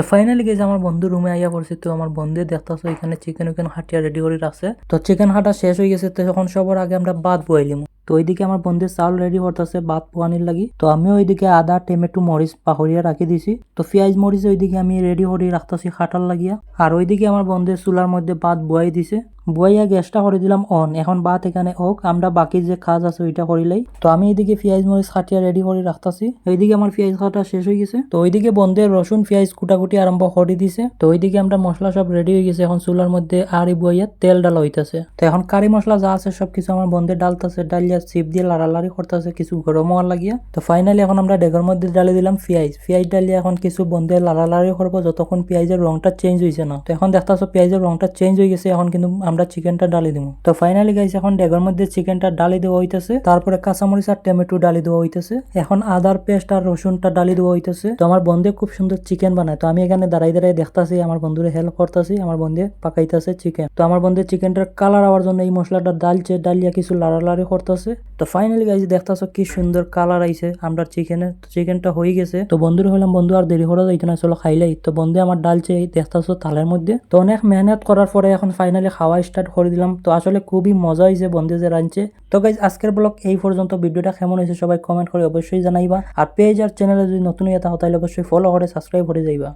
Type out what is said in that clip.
তো ফাইনালি গেছে আমার বন্ধু রুমে আইয়া পড়ছে। তো আমার বন্ধু দেখতেছো এখানে চিকেন হাটিয়া রেডি করে রাখছে। তো চিকেন হাটা শেষ হয়ে গেছে, তো তখন সবার আগে আমরা ভাত বয়াইলিম। তো ওইদিকে আমার বন্ধুর চাউল রেডি করতেছে ভাত পোয়ানির লাগি। তো আমিও ওইদিকে আদা টমেটো মরিচ পাহরিয়া রাখি দিছি। তো পেঁয়াজ মরিচ ওইদিকে আমি রেডি করে রাখতেছি খাটার লাগিয়া। আর ওইদিকে আমার বন্ধুর চুলার মধ্যে ভাত বয়াই দিছে। বইয়া গ্যাসটা করে দিলাম অন। এখন ভাত এখানে হোক, আমরা বাকি যে কাজ আছে ওইটা করিলাই। তো আমি এইদিকে পেঁয়াজ মরিচ খাটিয়া রেডি করে রাখতেছি। এইদিকে আমার পেঁয়াজ কাটা শেষ হয়ে গেছে। তো ওইদিকে বন্ধের রসুন পেঁয়াজ কুটাকুটি আরম্ভ করে দিছে। তো ওইদিকে আমরা মশলা সব রেডি হয়ে গেছে। এখন চুলার মধ্যে আড়ি বইয়া তেল ডালা হইতেছে। তো এখন কারি মশলা যা আছে সবকিছু আমার বন্ধে ডালতেছে, ডালিয়া চিপ দিয়ে লাড়ালাড়ি করতেছে কিছু গরম হওয়ার লাগিয়া। তো ফাইনালি এখন আমরা ডেগের মধ্যে ডালে দিলাম পেঁয়াজ ডালিয়া এখন কিছু বন্ধে লাড়ালাড়ি করবো যতক্ষণ পেঁয়াজের রংটা চেঞ্জ হয়েছে না। তো এখন দেখতেছো পেঁয়াজের রংটা চেঞ্জ হয়ে গেছে। এখন কিন্তু আমরা চিকেনটা ডালি দিব। তো ফাইনালি গাইস এখন ডেগের মধ্যে চিকেনটা ডালি দেওয়া হইতেছে। তারপরে কাঁচামরিচ আর টমেটো ডালি দেওয়া হইতেছে। এখন আদার পেস্ট আর রসুনটা ডালি দেওয়া হইতেছে। তো আমার বন্ধে খুব সুন্দর চিকেন বানায়। তো আমি এখানে দাঁড়াই দাঁড়াই দেখতাছি, আমার বন্ধুরে হেল্প করতেছি, আমার বন্ধে পাকাইতেছে চিকেন। তো আমার বন্ধে চিকেনটার কালার হওয়ার জন্য এই মশলাটা ডালছে, ডালিয়া কিছু লাড়ালাড়ি করতেছে। তো ফাইনালি গাইস দেখতাছো কি সুন্দর কালার আইছে আমরা চিকেনের। তো চিকেনটা হয়ে গেছে। তো বন্ধুরে হলাম বন্ধু আর দেরি করা যাইতে না, চলো খাইলাই। তো বন্ধু আমার ডালছে দেখতাছো থালের মধ্যে। তো অনেক মেহনত করার পরে এখন ফাইনালি খাওয়া স্টার্ট করে দিলাম। তো আসলে খুবই মজা হয়েছে বন্ধু যে রাঁধছে। তো গাইজ আজকের ব্লগ এই পর্যন্ত। ভিডিওটা কেমন হয়েছে সবাই কমেন্ট করে অবশ্যই জানাইবা। আর পেজ আর চ্যানেলে যদি নতুন হয়ে থাকো তাহলে অবশ্যই ফলো করে সাবস্ক্রাইব করে যাইবা।